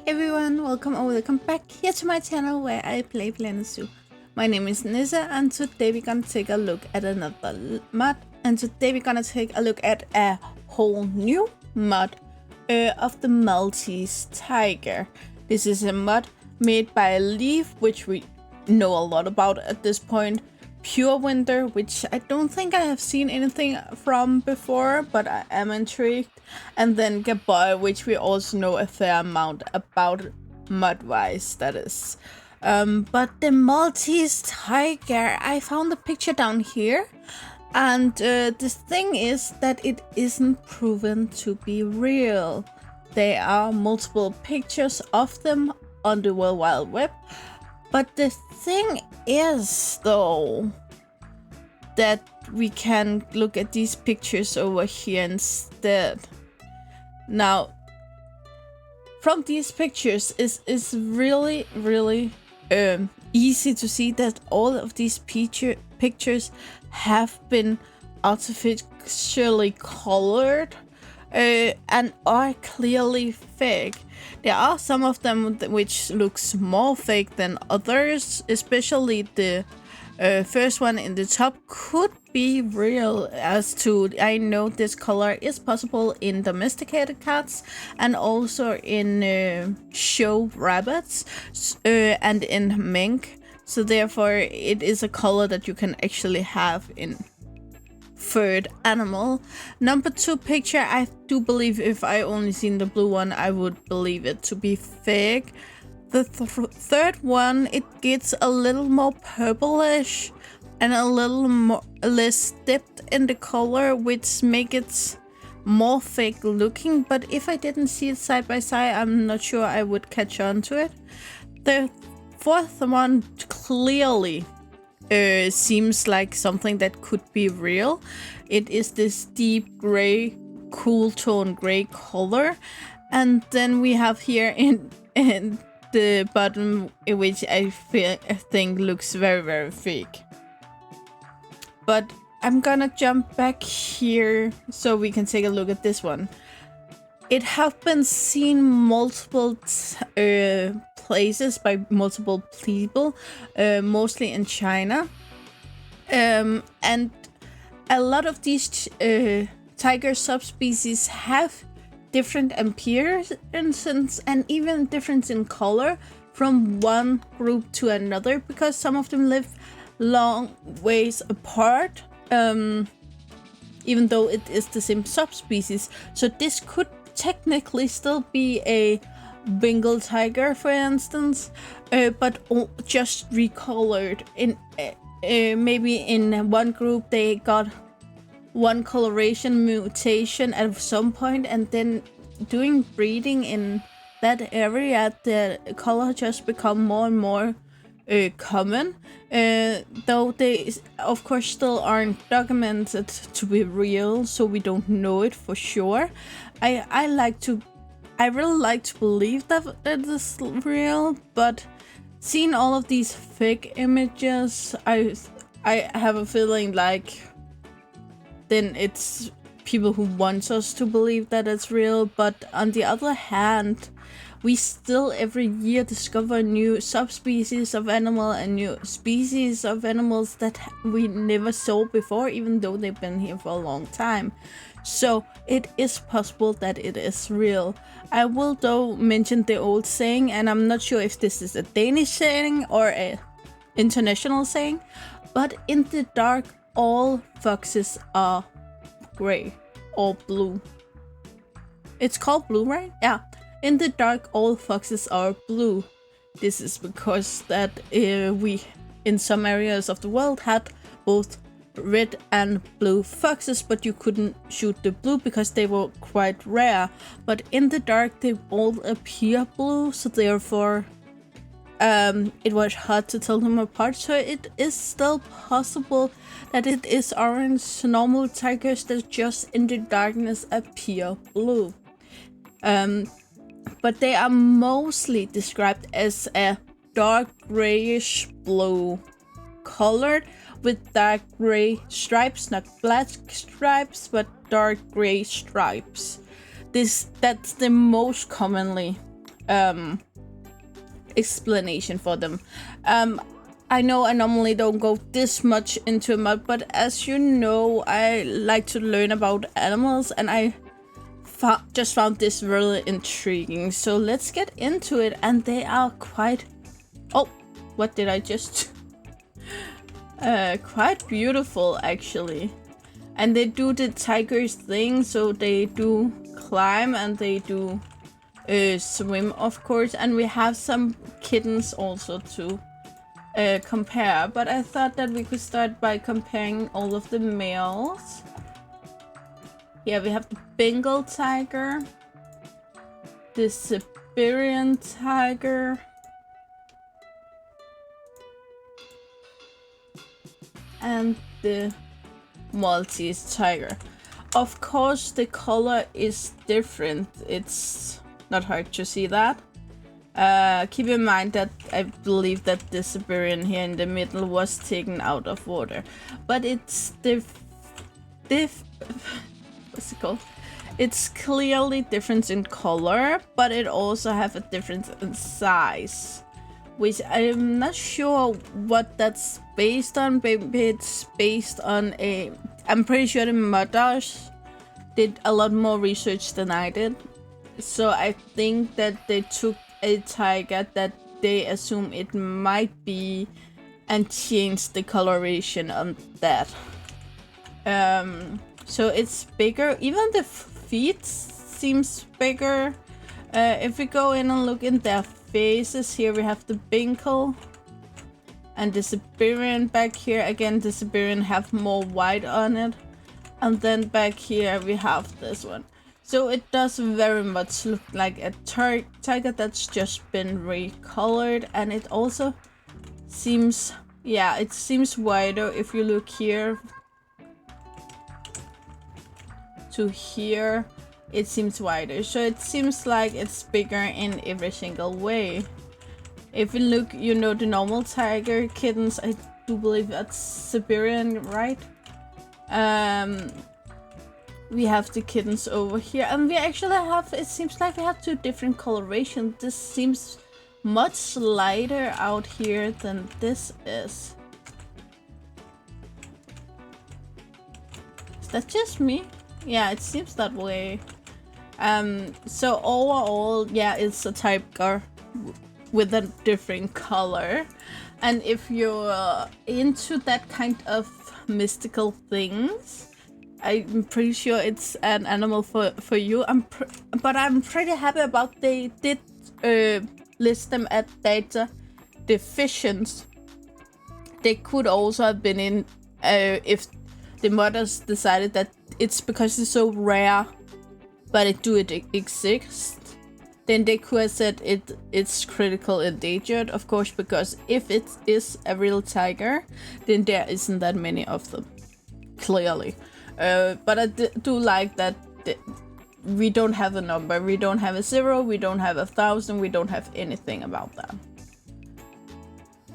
Hey everyone, welcome back here to my channel where I play Planet Zoo. My name is Nissa and today we're gonna take a look at another mod, and today we're gonna take a look at a whole new mod of the Maltese Tiger. This is a mod made by Leaf, which we know a lot about at this point. Purewinter, which I don't think I have seen anything from before, but I am intrigued. And then Gabboi, which we also know a fair amount about mod-wise, that is. But the Maltese Tiger, I found the picture down here. And the thing is that it isn't proven to be real. There are multiple pictures of them on the World Wide Web. But the thing is, though, that we can look at these pictures over here instead. Now, from these pictures, it's really easy to see that all of these pictures have been artificially colored and are clearly fake. There are some of them which looks more fake than others, especially the first one in the top could be real, as to I know this color is possible in domesticated cats and also in show rabbits and in mink. So therefore it is a color that you can actually have in furred animal. Number 2 picture, I do believe if I only seen the blue one, I would believe it to be fake. The third one, it gets a little more purplish and a little more less dipped in the color, which make it more fake looking. But if I didn't see it side by side, I'm not sure I would catch on to it. The fourth one clearly seems like something that could be real. It is this deep gray, cool tone gray color. And then we have here in the bottom, which I think looks very fake. But I'm gonna jump back here so we can take a look at this one. It have been seen multiple places by multiple people, mostly in China. And a lot of these tiger subspecies have different appearances and even difference in color from one group to another, because some of them live long ways apart, even though it is the same subspecies. So this could technically still be a Bengal tiger, for instance, but just recolored. In maybe in one group they got one coloration mutation at some point, and then doing breeding in that area, the color just become more and more common, though they of course still aren't documented to be real, so we don't know it for sure. I really like to believe that it is real, but seeing all of these fake images, I have a feeling like then it's people who want us to believe that it's real. But on the other hand, we still every year discover new subspecies of animal and new species of animals that we never saw before, even though they've been here for a long time. So it is possible that it is real. I will though mention the old saying, and I'm not sure if this is a Danish saying or a international saying, but in the dark all foxes are gray or blue. It's called blue, right? Yeah. In the dark all foxes are blue. This is because that we in some areas of the world had both red and blue foxes, but you couldn't shoot the blue because they were quite rare. But in the dark they all appear blue, so therefore it was hard to tell them apart. So it is still possible that it is orange normal tigers that just in the darkness appear blue. But they are mostly described as a dark grayish blue colored with dark gray stripes, not black stripes, but dark gray stripes. That's the most commonly explanation for them. I know I normally don't go this much into mod, but as you know, I like to learn about animals, and I just found this really intriguing. So let's get into it, and they are quite... Oh, what did I just... quite beautiful, actually. And they do the tiger's thing, so they do climb and they do swim, of course. And we have some kittens also to compare, but I thought that we could start by comparing all of the males. Yeah, we have the Bengal tiger, the Siberian tiger, and the Maltese tiger. Of course, the color is different. It's not hard to see that. Keep in mind that I believe that the Siberian here in the middle was taken out of water, but it's what's it called? It's clearly different in color, but it also have a difference in size, which I'm not sure what that's based on. Maybe it's based on a... I'm pretty sure the modders did a lot more research than I did, so I think that they took a tiger that they assume it might be and changed the coloration on that. So it's bigger. Even the feet seems bigger. If we go in and look in their faces, here we have the Bengal and the Siberian back here. Again, the Siberian have more white on it, and then back here we have this one. So it does very much look like a tiger that's just been recolored, and it also seems, yeah, it seems wider. If you look here to here, it seems wider. So it seems like it's bigger in every single way. If you look, you know, the normal tiger kittens, I do believe that's Siberian, right? We have the kittens over here, and we actually have, it seems like we have two different colorations. This seems much lighter out here than this is. Is that just me? Yeah, it seems that way. So overall, yeah, it's a tiger with a different color. And if you're into that kind of mystical things, I'm pretty sure it's an animal for you. But I'm pretty happy about they did list them at data deficient. They could also have been in if the modders decided that it's because it's so rare, but it do exist. Then they could have said it's critical endangered, of course, because if it is a real tiger, then there isn't that many of them, clearly. But I do like that we don't have a number. We don't have a 0, we don't have 1,000, we don't have anything about that.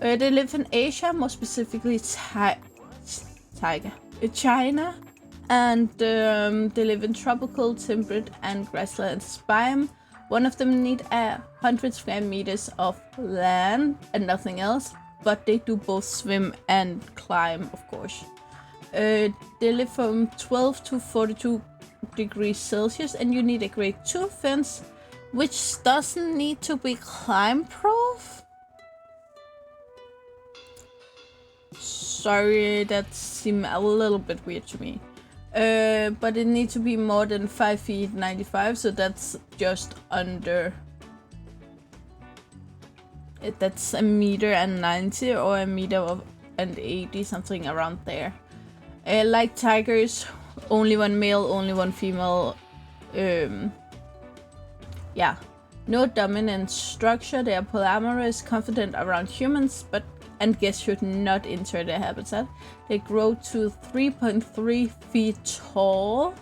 They live in Asia, more specifically China, and they live in tropical, temperate, and grasslands biome. One of them need 100 square meters of land and nothing else, but they do both swim and climb, of course. They live from 12 to 42 degrees Celsius, and you need a grade 2 fence, which doesn't need to be climb proof. Sorry, that seemed a little bit weird to me. But it needs to be more than 5 feet 95, so that's just under... That's a meter and 90 or a meter and 80, something around there. Like tigers, only one male, only one female. Yeah, no dominant structure. They are polyamorous, confident around humans, and guests should not enter their habitat. They grow to 3.3 feet tall.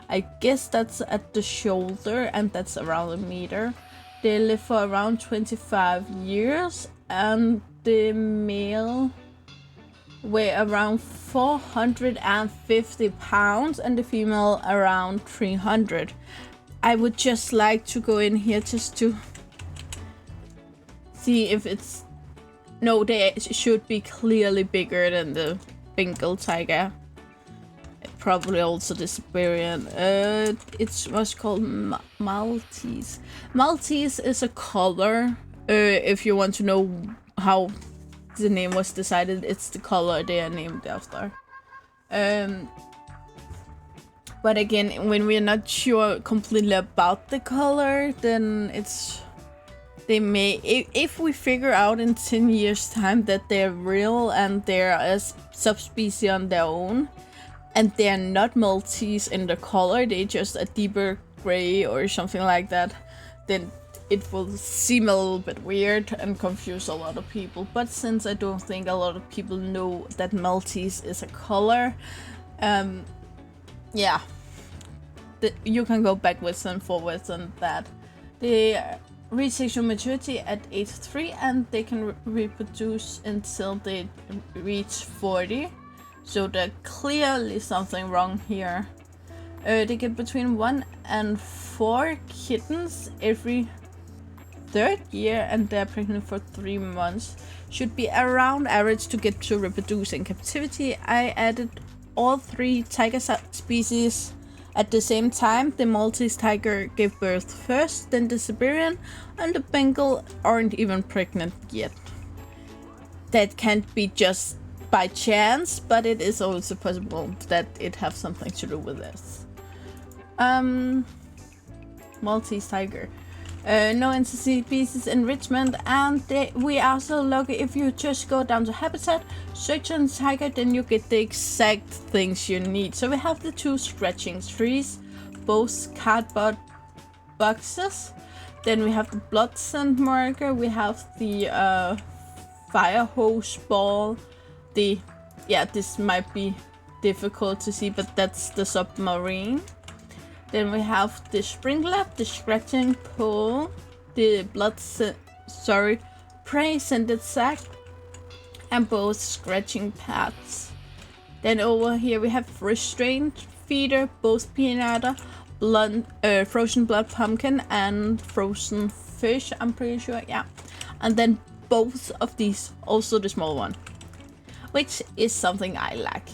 I guess that's at the shoulder, and that's around a meter. They live for around 25 years, and the male weigh around 450 pounds and the female around 300. I would just like to go in here just to see if it's... No, they should be clearly bigger than the Bengal tiger. Probably also the Siberian. It was called Maltese. Maltese is a color. If you want to know how the name was decided, it's the color they are named after. But again, when we're not sure completely about the color, then it's... They may... If we figure out in 10 years' time that they're real and they're a subspecies on their own, and they're not Maltese in the color, they're just a deeper gray or something like that, then it will seem a little bit weird and confuse a lot of people. But since I don't think a lot of people know that Maltese is a color, yeah, you can go backwards and forwards on that. They reach sexual maturity at age 3 and they can reproduce until they reach 40. So there's clearly something wrong here. They get between 1 and 4 kittens every 3rd year and they're pregnant for 3 months. Should be around average to get to reproduce in captivity. I added all 3 tiger species at the same time. The Maltese tiger gave birth first, then the Siberian, and the Bengal aren't even pregnant yet. That can't be just by chance, but it is also possible that it has something to do with this. Maltese tiger. No interspecies enrichment, and we are so lucky if you just go down to habitat, search on tiger, then you get the exact things you need. So we have the 2 scratching trees, both cardboard boxes. Then we have the blood scent marker, we have the fire hose ball. This might be difficult to see, but that's the submarine. Then we have the sprinkler, the scratching pole, the prey scented sack, and both scratching pads. Then over here we have restraint feeder, both peanut, frozen blood pumpkin, and frozen fish, I'm pretty sure, yeah. And then both of these, also the small one, which is something I like.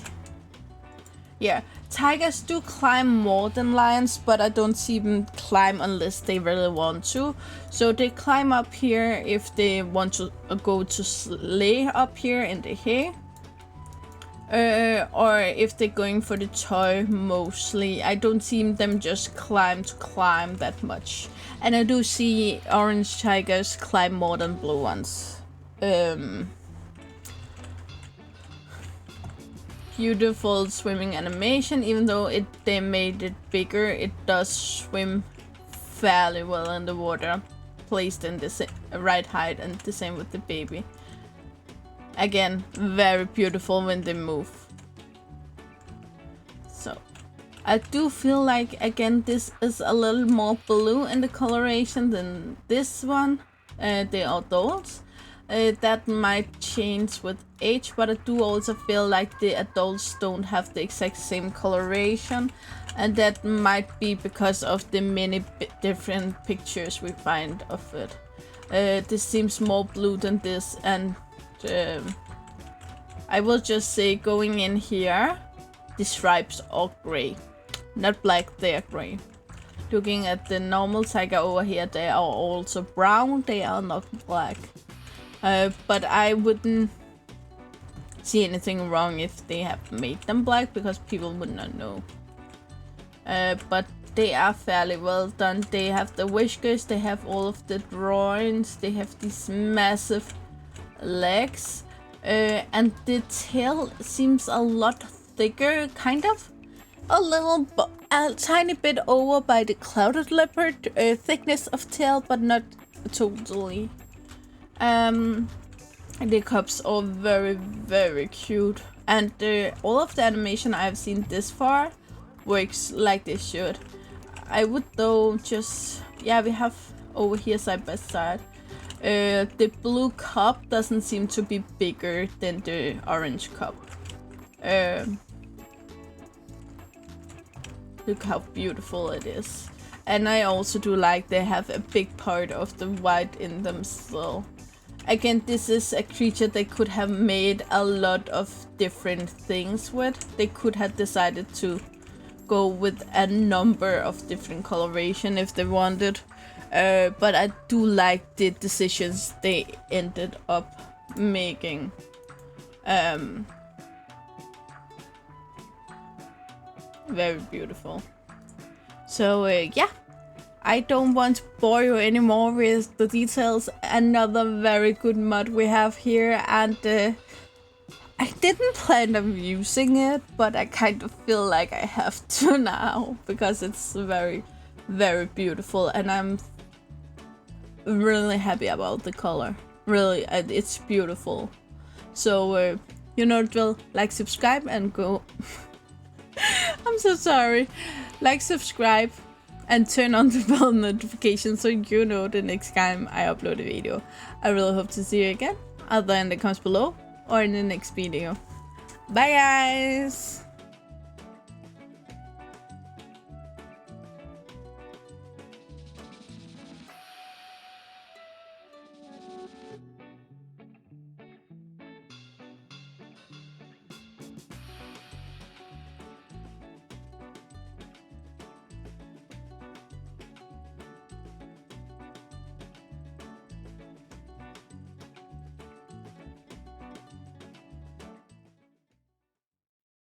Yeah, tigers do climb more than lions, but I don't see them climb unless they really want to. So they climb up here if they want to go to lay up here in the hay. Or if they're going for the toy mostly. I don't see them just climb that much. And I do see orange tigers climb more than blue ones. Beautiful swimming animation. Even though they made it bigger, it does swim fairly well in the water, placed in the right height, and the same with the baby. Again, very beautiful when they move. So I do feel like, again, this is a little more blue in the coloration than this one, the adults. That might change with age, but I do also feel like the adults don't have the exact same coloration, and that might be because of the many different pictures we find of it. This seems more blue than this, and I will just say, going in here, the stripes are gray, not black, they are gray. Looking at the normal tiger over here, they are also brown, they are not black. But I wouldn't see anything wrong if they have made them black, because people would not know. But they are fairly well done. They have the whiskers, they have all of the drawings, they have these massive legs, and the tail seems a lot thicker, kind of. A tiny bit over by the clouded leopard thickness of tail, but not totally. The cubs are very, very cute, and all of the animation I've seen this far works like they should. I would though just, yeah, we have over here side by side. The blue cub doesn't seem to be bigger than the orange cub. Look how beautiful it is. And I also do like they have a big part of the white in them still. Again, this is a creature they could have made a lot of different things with. They could have decided to go with a number of different coloration if they wanted. But I do like the decisions they ended up making. Very beautiful. So yeah, I don't want to bore you anymore with the details. Another very good mod we have here, and I didn't plan on using it, but I kind of feel like I have to now because it's very, very beautiful, and I'm really happy about the color. Really, it's beautiful. So you know the drill. Like, subscribe, and go. I'm so sorry. Like, subscribe, and turn on the bell notification so you know the next time I upload a video. I really hope to see you again, either in the comments below or in the next video. Bye guys!